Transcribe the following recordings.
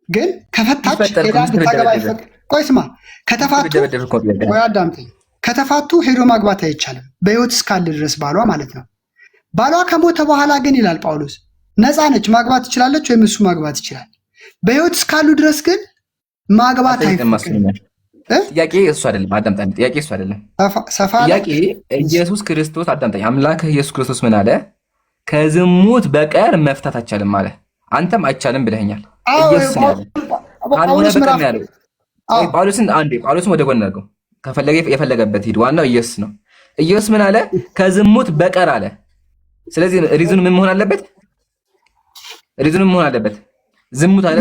ግን ከፈታች ሄዳ እንድታገባ አይፈቅድ። ቆይ ስማ፣ ቆይ አዳምጠኝ። ከተፋቱ ሄዶ ማግባት አይቻልም፣ በህይወት እስካለ ድረስ ባሏ ማለት ነው። ባሏ ከሞተ በኋላ ግን ይላል ጳውሎስ ነፃ ነች፣ ማግባት ትችላለች፣ ወይም እሱ ማግባት ይችላል። በህይወት እስካሉ ድረስ ግን ማግባት አይፈቅድም። ጥያቄ እሱ አይደለም። አዳምጠኝ። ጥያቄ እሱ አይደለም። ጥያቄ ኢየሱስ ክርስቶስ አዳምጠኝ። አምላክህ ኢየሱስ ክርስቶስ ምን አለ? ከዝሙት በቀር መፍታት አይቻልም አለ። አንተም አይቻልም ብለኸኛል። ኢየሱስ ነው ያለው። ካልሆነ በቀር ነው ያለው። ጳውሎስን ወደ ጎን አድርገው፣ ከፈለገ የፈለገበት ሂድ። ዋናው ኢየሱስ ነው። ኢየሱስ ምን አለ? ከዝሙት በቀር አለ። ስለዚህ ሪዝኑ ምን መሆን አለበት? ዝሙት አለ።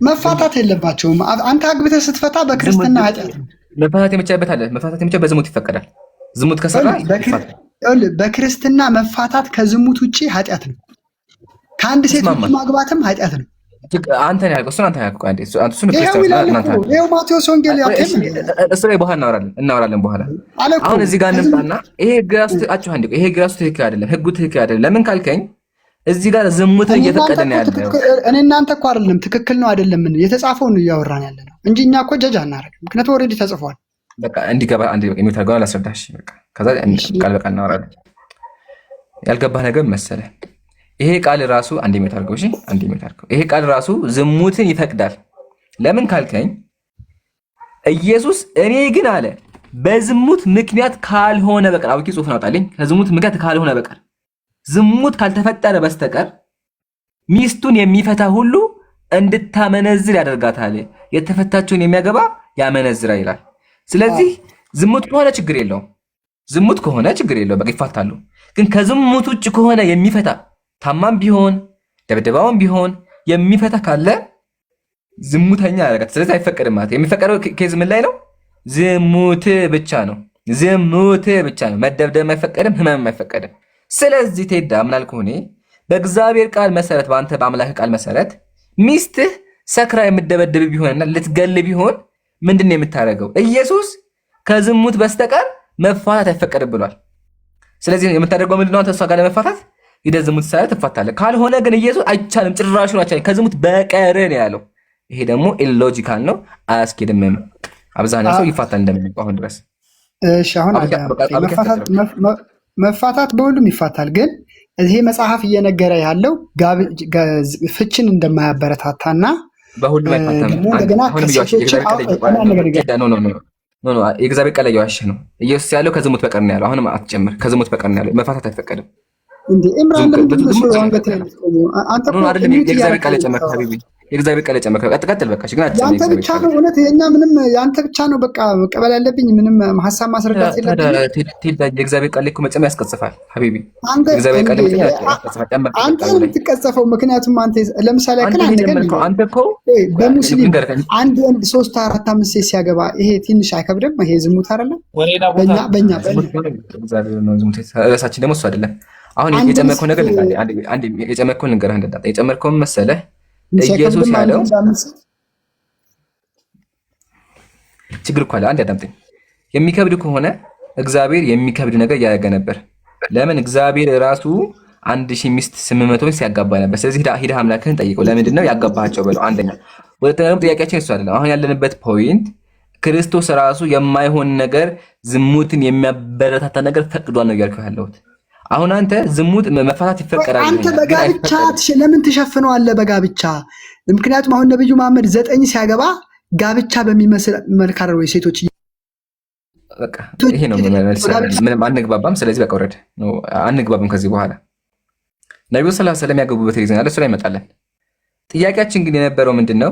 መፋታት የለባቸውም። አንተ አግብተህ ስትፈታ በክርስትና ኃጢአት ነው። መፋታት የመቻበት አለ። መፋታት የመቻ በዝሙት ይፈቀዳል። ዝሙት ከሰራ በክርስትና መፋታት ከዝሙት ውጪ ኃጢአት ነው። ከአንድ ሴት ውጪ ማግባትም ኃጢአት ነው። አንተ ነው ያልከው። እሱን አንተ ያልከው። አንዴ እሱን ይኸው ማቴዎስ ወንጌል እሱ ላይ በኋላ እናወራለን በኋላ። አሁን እዚህ ጋር እንምጣና ይሄ ህግ ራሱ ትክክል አይደለም። ህጉ ትክክል አይደለም። ለምን ካልከኝ እዚህ ጋር ዝሙትን እየፈቀደ ነው ያለው። እኔ እናንተ እኮ አይደለም ትክክል ነው አይደለም ምን የተጻፈው ነው እያወራን ያለ ነው እንጂ እኛ እኮ ጀጅ አናደርግም። ምክንያቱም ኦልሬዲ ተጽፏል። በቃ እንዲገባ የሚታገው አላስረዳሽ። በቃ ከዛ ቃል በቃል እናወራለን። ያልገባህ ነገር መሰለህ? ይሄ ቃል ራሱ አንድ ሜት አድርገው። እሺ አንድ ሜት አድርገው። ይሄ ቃል ራሱ ዝሙትን ይፈቅዳል። ለምን ካልከኝ ኢየሱስ እኔ ግን አለ በዝሙት ምክንያት ካልሆነ በቀር አውቂ ጽሑፍ አውጣልኝ። ከዝሙት ምክንያት ካልሆነ በቀር ዝሙት ካልተፈጠረ በስተቀር ሚስቱን የሚፈታ ሁሉ እንድታመነዝር ያደርጋታል፣ የተፈታችውን የሚያገባ ያመነዝራ ይላል። ስለዚህ ዝሙት ከሆነ ችግር የለውም። ዝሙት ከሆነ ችግር የለውም፣ በቃ ይፋታሉ። ግን ከዝሙት ውጭ ከሆነ የሚፈታ ታማም ቢሆን ደብደባውም ቢሆን የሚፈታ ካለ ዝሙተኛ ያደርጋት። ስለዚህ አይፈቀድም ማለት። የሚፈቀደው ኬዝ ምን ላይ ነው? ዝሙት ብቻ ነው። ዝሙት ብቻ ነው። መደብደብ አይፈቀድም፣ ህመም አይፈቀድም። ስለዚህ ቴዳ ምናልከው እኔ በእግዚአብሔር ቃል መሰረት፣ በአንተ በአምላክ ቃል መሰረት ሚስትህ ሰክራ የምደበደብ ቢሆንና ልትገል ቢሆን ምንድን ነው የምታደርገው? ኢየሱስ ከዝሙት በስተቀር መፋታት አይፈቀድም ብሏል። ስለዚህ የምታደርገው ምንድነው? አንተ እሷ ጋር ለመፋታት ሂደህ ዝሙት ሳይሆን ትፋታለህ። ካልሆነ ግን ኢየሱስ አይቻልም፣ ጭራሹን አይቻልም፣ ከዝሙት በቀር ነው ያለው። ይሄ ደግሞ ኢሎጂካል ነው፣ አያስኬድም። አብዛኛው ሰው ይፋታል እንደምንለው አሁን ድረስ። እሺ አሁን መፋታት በሁሉም ይፋታል። ግን ይሄ መጽሐፍ እየነገረ ያለው ፍችን እንደማያበረታታና በሁሉም አይፋታም። የእግዚአብሔር ቃል እየዋሸ ነው። ኢየሱስ ያለው ከዝሙት በቀር ነው ያለው። አሁንም አትጨምር፣ ከዝሙት በቀር ነው ያለው። መፋታት አይፈቀድም። የእግዚአብሔር ቃል የጨመርከው ሀቢቢ፣ የእግዚአብሔር ቃል የጨመርከው ቀጥል። በቃ ያንተ ብቻ ነው እውነት፣ የኛ ምንም ያንተ ብቻ ነው በቃ መቀበል ያለብኝ። ምንም ሀሳብ ማስረዳት የለብኝም። የእግዚአብሔር ቃል እኮ መጨመር ያስቀጽፋል ሀቢቢ። አንተ የምትቀጸፈው ምክንያቱም አንተ ለምሳሌ አንተ እኮ በሙስሊም አንድ ወንድ 3 4 5 ሴት ሲያገባ ይሄ ትንሽ አይከብድም? ይሄ ዝሙት አይደለም? በእኛ ራሳችን ደግሞ እሱ አይደለም። አሁን የጨመርከው ነገር የጨመርከውን ልንገርህ። እንደዳጣ የጨመርከውን መሰለህ ኢየሱስ ያለው ችግር እኮ አለ። አንድ አዳምጠኝ። የሚከብድ ከሆነ እግዚአብሔር የሚከብድ ነገር ያደረገ ነበር። ለምን? እግዚአብሔር ራሱ 1000 ሚስት 800 ሚስት ያጋባ ነበር። ስለዚህ ሂደህ አምላክህን ጠይቀው ለምንድን ነው ያጋባቸው በለው። አንደኛ። ሁለተኛ ደግሞ ጥያቄያችን እሱ አይደለም። አሁን ያለንበት ፖይንት ክርስቶስ ራሱ የማይሆን ነገር ዝሙትን የሚያበረታታ ነገር ፈቅዷል ነው እያልኩህ ያለሁት። አሁን አንተ ዝሙት መፋታት ይፈቀዳል። አንተ በጋብቻ ለምን ትሸፍነዋለህ? በጋብቻ ምክንያቱም አሁን ነብዩ መሐመድ 9 ሲያገባ ጋብቻ በሚመስል መልክ አደረው ሴቶች። በቃ ይሄ ነው ምንም አንግባባም። ስለዚህ በቃ ወረደ ነው አንግባባም። ከዚህ በኋላ ነብዩ ሰለላሁ ዐለይሂ ወሰለም ያገቡበት ሪዝን አለ፣ እሱ ላይ እንመጣለን። ጥያቄያችን ግን የነበረው ምንድነው?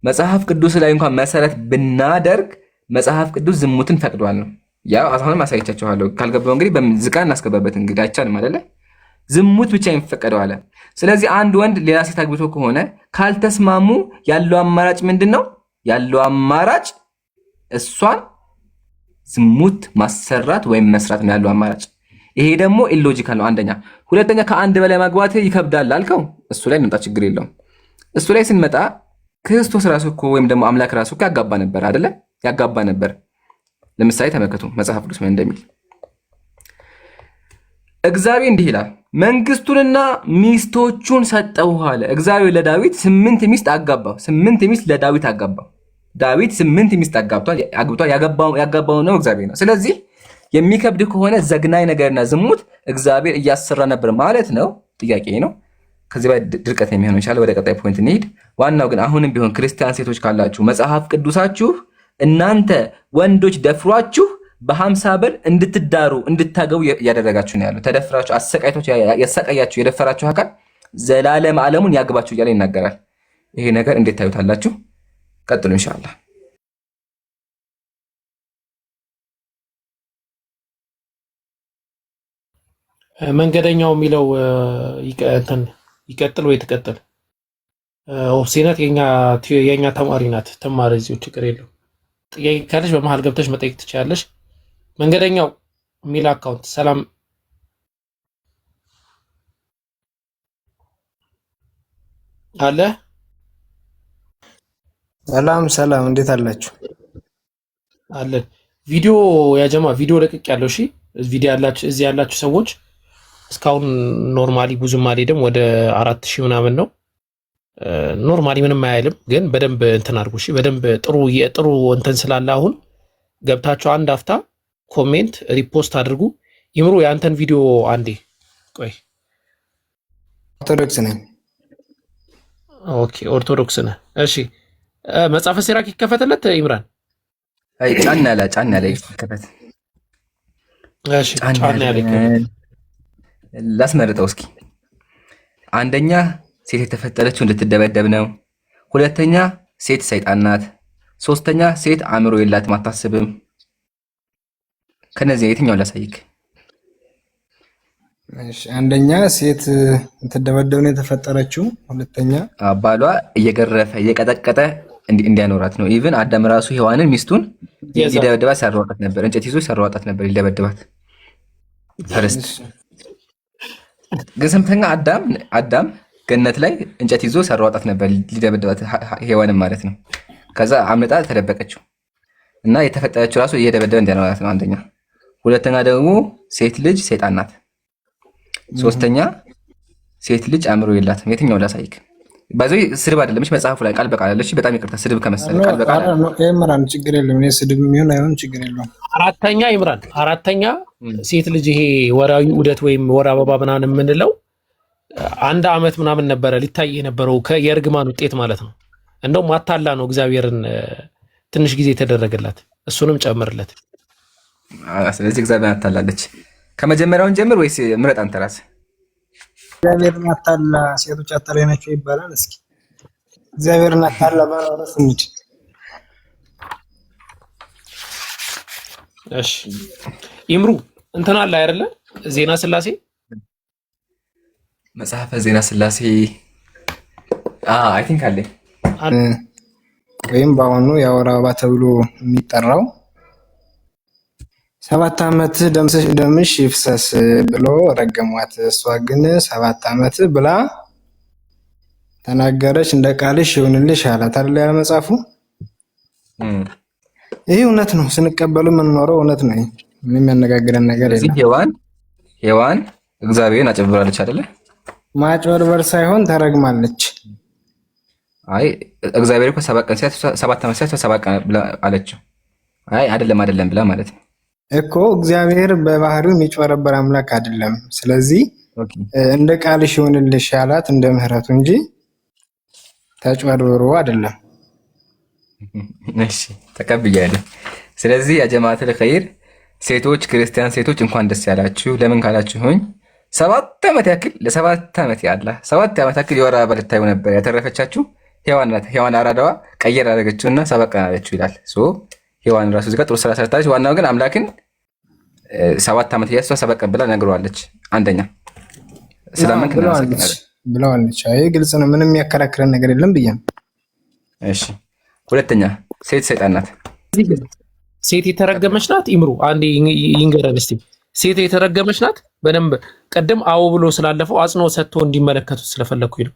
መጽሐፍ ቅዱስ ላይ እንኳን መሰረት ብናደርግ መጽሐፍ ቅዱስ ዝሙትን ፈቅዷል ነው። ያው አሁንም አሳይቻችኋለሁ። ካልገባው እንግዲህ በዝቃ እናስገባበት። እንግዲህ አይቻልም አይደለ? ዝሙት ብቻ የሚፈቀደው አለ። ስለዚህ አንድ ወንድ ሌላ ሴት አግብቶ ከሆነ ካልተስማሙ ያለው አማራጭ ምንድነው? ያለው አማራጭ እሷን ዝሙት ማሰራት ወይም መስራት ነው ያለው አማራጭ። ይሄ ደግሞ ኢሎጂካል ነው አንደኛ። ሁለተኛ ከአንድ በላይ ማግባት ይከብዳል አልከው። እሱ ላይ እንምጣ፣ ችግር የለውም። እሱ ላይ ስንመጣ ክርስቶስ ራሱ እኮ ወይም ደግሞ አምላክ ራሱ እኮ ያጋባ ነበር አይደለ? ያጋባ ነበር። ለምሳሌ ተመልከቱ መጽሐፍ ቅዱስ ምን እንደሚል። እግዚአብሔር እንዲህ ይላል መንግስቱንና ሚስቶቹን ሰጠው አለ። እግዚአብሔር ለዳዊት 8 ሚስት አጋባው። 8 ሚስት ለዳዊት አጋባው። ዳዊት 8 ሚስት አግብቷል። ያጋባው ነው እግዚአብሔር ነው። ስለዚህ የሚከብድ ከሆነ ዘግናኝ ነገርና ዝሙት እግዚአብሔር እያሰራ ነበር ማለት ነው። ጥያቄ ነው። ከዚህ በላይ ድርቀት የሚሆነው ይችላል። ወደ ቀጣይ ፖይንት እንሂድ። ዋናው ግን አሁንም ቢሆን ክርስቲያን ሴቶች ካላችሁ መጽሐፍ ቅዱሳችሁ እናንተ ወንዶች ደፍሯችሁ በ50 ብር እንድትዳሩ እንድታገቡ እያደረጋችሁ ነው ያለው። ተደፍራችሁ አሰቃይቶች ያሰቃያችሁ የደፈራችሁ አካል ዘላለም ዓለሙን ያግባችሁ እያለ ይናገራል። ይሄ ነገር እንዴት ታዩታላችሁ? ቀጥሉ ኢንሻአላህ። መንገደኛው የሚለው ይቀጥል ወይ ትቀጥል? ኦፍሴናት የኛ ተማሪ ናት። ተማሪ እዚሁ ችግር የለው። ጥያቄ ካለሽ በመሀል ገብተሽ መጠየቅ ትችላለሽ። መንገደኛው የሚል አካውንት ሰላም አለ። ሰላም፣ እንዴት አላችሁ? አለን። ቪዲዮ ያጀማ ቪዲዮ ለቅቅ ያለው። እሺ እዚህ ያላችሁ ሰዎች እስካሁን ኖርማሊ ብዙም አልሄድም፣ ወደ 4000 ምናምን ነው። ኖርማሊ ምንም አያልም፣ ግን በደንብ እንትን አድርጉ። እሺ በደንብ ጥሩ እንትን ስላለ አሁን ገብታችሁ አንድ አፍታ ኮሜንት ሪፖስት አድርጉ። ይምሩ የአንተን ቪዲዮ አንዴ ቆይ። ኦርቶዶክስ ነኝ። ኦኬ ኦርቶዶክስ ነህ። እሺ መጽሐፈ ሲራክ ይከፈትለት ይምራን። አይ ጫን ያለ ይከፈት። እሺ ጫን ያለ ይከፈት። ላስመርጠው እስኪ። አንደኛ ሴት የተፈጠረችው እንድትደበደብ ነው። ሁለተኛ ሴት ሰይጣን ናት። ሶስተኛ ሴት አእምሮ የላትም አታስብም። ከነዚህ የትኛውን ላሳይክ? እሺ አንደኛ ሴት እንድትደበደብ ነው የተፈጠረችው። ሁለተኛ ባሏ እየገረፈ እየቀጠቀጠ እንዲያኖራት ነው። ኢቭን አዳም ራሱ ሔዋንን ሚስቱን ሊደበድባት ሲያሯሯጣት ነበር። እንጨት ይዞ ሲያሯሯጣት ነበር ሊደበድባት። ፈርስት ግን ስምንተኛ አዳም ገነት ላይ እንጨት ይዞ ሲያሯሯጣት ነበር ሊደበድባት ሔዋንን ማለት ነው። ከዛ አምልጣ ተደበቀችው እና የተፈጠረችው ራሱ እየደበደበ እንዲያኖራት ነው አንደኛ። ሁለተኛ ደግሞ ሴት ልጅ ሰይጣን ናት። ሶስተኛ ሴት ልጅ አእምሮ የላትም። የትኛው ላሳይክ? ባይዘይ ስድብ አይደለም እሺ፣ መጽሐፉ ላይ ቃል በቃል አለሽ። በጣም ይቅርታ ስድብ ከመሰለ ቃል በቃል ይምራን፣ ችግር የለም። እኔ ስድብ የሚሆን አይሆን ችግር የለውም። አራተኛ ይምራን፣ አራተኛ ሴት ልጅ ይሄ ወራዊ ዑደት ወይም ወር አበባ ምናምን የምንለው 1 ዓመት ምናምን ነበረ ሊታይ የነበረው የእርግማን ውጤት ማለት ነው። እንደውም ማታላ ነው እግዚአብሔርን ትንሽ ጊዜ የተደረገላት፣ እሱንም ጨምርለት። ስለዚህ እግዚአብሔር አታላለች። ከመጀመሪያውን ጀምር ወይስ ምረጥ አንተ ራስህ? እግዚአብሔርን አታላ ሴቶች አታላይ ናቸው ይባላል። እስኪ እግዚአብሔርን አታላ ባለው ራስ እንጂ። እሺ ይምሩ እንትና አለ አይደለ? ዜና ስላሴ መጽሐፈ ዜና ስላሴ አይ ቲንክ አለ ወይም በአሁኑ የወር አበባ ተብሎ የሚጠራው 7 ዓመት ደምሽ ይፍሰስ ብሎ ረገሟት። እሷ ግን 7 ዓመት ብላ ተናገረች። እንደ ቃልሽ ይሁንልሽ አላት አይደል ያለ መጽሐፉ። ይሄ እውነት ነው፣ ስንቀበሉ የምንኖረው እውነት ነው። ምንም የሚያነጋግረን ነገር የለም። ሔዋን እግዚአብሔርን አጭበርብራለች አይደለ? ማጭበርበር ሳይሆን ተረግማለች። አይ እግዚአብሔር እኮ 7 ዓመት ሲያት 7 ቀን ብላ አለችው። አይ አይደለም ብላ ማለት ነው እኮ። እግዚአብሔር በባህሪው የሚጭበረበር አምላክ አይደለም። ስለዚህ እንደ ቃልሽ ይሁንልሽ ያላት እንደ ምህረቱ እንጂ ተጭበርብሮ አይደለም። እሺ ተቀብያለሁ። ስለዚህ ያ ጀማዓተል ኸይር ሴቶች፣ ክርስቲያን ሴቶች እንኳን ደስ ያላችሁ። ለምን ካላችሁኝ 7 ዓመት ያክል ለ7 ዓመት ያላ 7 ዓመት ያክል የወር አበባ ልታዩ ነበር ያተረፈቻችሁ ሔዋን ናት። ሔዋን አራዳዋ ቀየር አደረገችውና 7 ቀን አለችው ይላል። ሔዋን ራሱ እዚህ ጋር ጥሩ ስራ ሰርታለች። ዋናው ግን አምላክን 7 ዓመት እያሷ 7 ቀን ብላ ነግረዋለች። አንደኛ ስለምን ብለዋለች። አይ ግልጽ ነው፣ ምንም የሚያከራክረን ነገር የለም ብዬ ነው። እሺ ሁለተኛ ሴት ሰይጣን ናት። ሴት የተረገመች ናት። ይምሩ አንዴ ይንገረን እስቲ። ሴት የተረገመች ናት። በደንብ ቀደም አዎ ብሎ ስላለፈው አጽንኦት ሰጥቶ እንዲመለከቱት ስለፈለኩኝ ነው።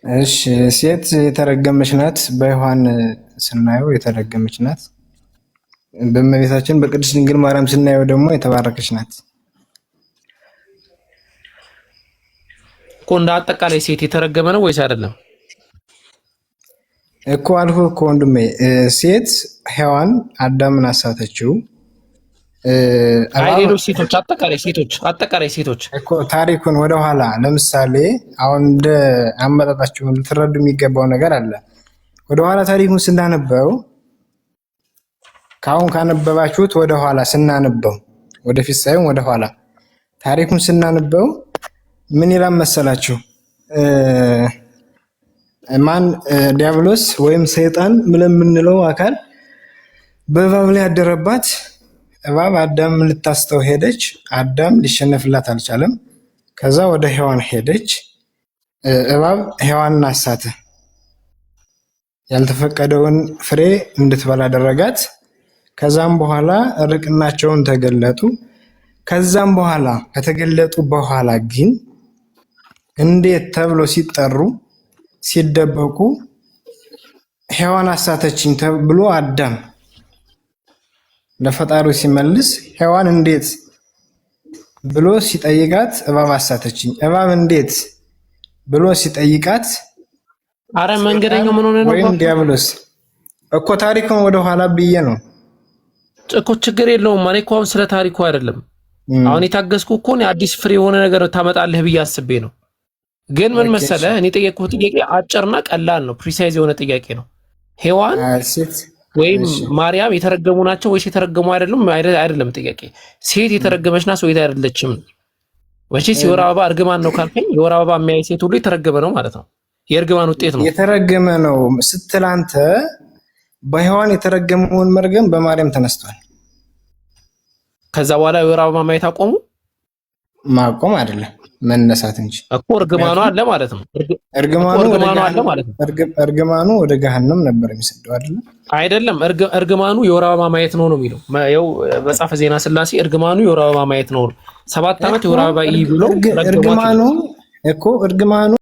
እሺ ሴት የተረገመች ናት። በዮሐን ስናየው የተረገመች ናት። በእመቤታችን በቅድስት ድንግል ማርያም ስናየው ደግሞ የተባረከች ናት እኮ። እንደ አጠቃላይ ሴት የተረገመ ነው ወይስ አይደለም እኮ አልኩህ እኮ ወንድሜ። ሴት ሔዋን አዳምን አሳተችው። ሌሎች ሴቶች አጠቃላይ ሴቶች እኮ ታሪኩን ወደኋላ ለምሳሌ አሁን እንደ አመጣጣችሁ ልትረዱ የሚገባው ነገር አለ። ወደኋላ ታሪኩን ስናነበው ካሁን ካነበባችሁት ወደኋላ ስናነበው ወደፊት ሳይሆን ወደኋላ ታሪኩን ስናነበው ምን ይላል መሰላችሁ? ማን ዲያብሎስ ወይም ሰይጣን ምንለው አካል በእባብ ላይ ያደረባት። እባብ አዳም ልታስተው ሄደች። አዳም ሊሸነፍላት አልቻለም። ከዛ ወደ ሔዋን ሄደች። እባብ ሔዋንን አሳተ። ያልተፈቀደውን ፍሬ እንድትበላ አደረጋት። ከዛም በኋላ ርቅናቸውን ተገለጡ። ከዛም በኋላ ከተገለጡ በኋላ ግን እንዴት ተብሎ ሲጠሩ ሲደበቁ ሔዋን አሳተችኝ ተብሎ አዳም ለፈጣሪው ሲመልስ ሔዋን እንዴት ብሎ ሲጠይቃት እባብ አሳተችኝ። እባብ እንዴት ብሎ ሲጠይቃት አረ መንገደኛው ምን ሆነ ነው ወይም ዲያብሎስ እኮ ታሪኩን ወደ ኋላ ብዬ ነው እኮ። ችግር የለውም ማለት እኮ አሁን ስለ ታሪኩ አይደለም። አሁን የታገስኩ እኮ ነው አዲስ ፍሬ የሆነ ነገር ታመጣለህ ብዬ አስቤ ነው። ግን ምን መሰለህ እኔ ጠየቅኩት ጥያቄ አጭርና ቀላል ነው። ፕሪሳይዝ የሆነ ጥያቄ ነው። ሔዋን ወይም ማርያም የተረገሙ ናቸው ወይስ የተረገሙ አይደለም ጥያቄ። ሴት የተረገመች ናት ወይስ አይደለችም? ወይስ የወር አበባ እርግማን ነው ካልከኝ የወር አበባ የሚያይ ሴት ሁሉ የተረገመ ነው ማለት ነው። የእርግማን ውጤት ነው። የተረገመ ነው ስትል አንተ በሔዋን የተረገመውን መርገም በማርያም ተነስቷል። ከዛ በኋላ የወር አበባ ማየት አቆሙ። ማቆም አይደለም መነሳት እንጂ እኮ እርግማኑ አለ ማለት ነው። እርግማኑ አለ ማለት ነው። እርግማኑ ወደ ገሃነም ነበር የሚሰደው አይደለም። እርግማኑ የወር አበባ ማየት ነው የሚለው ያው መጽሐፈ ዜና ሥላሴ። እርግማኑ የወር አበባ ማየት ነው 7 ዓመት የወር አበባ ብሎ እርግማኑ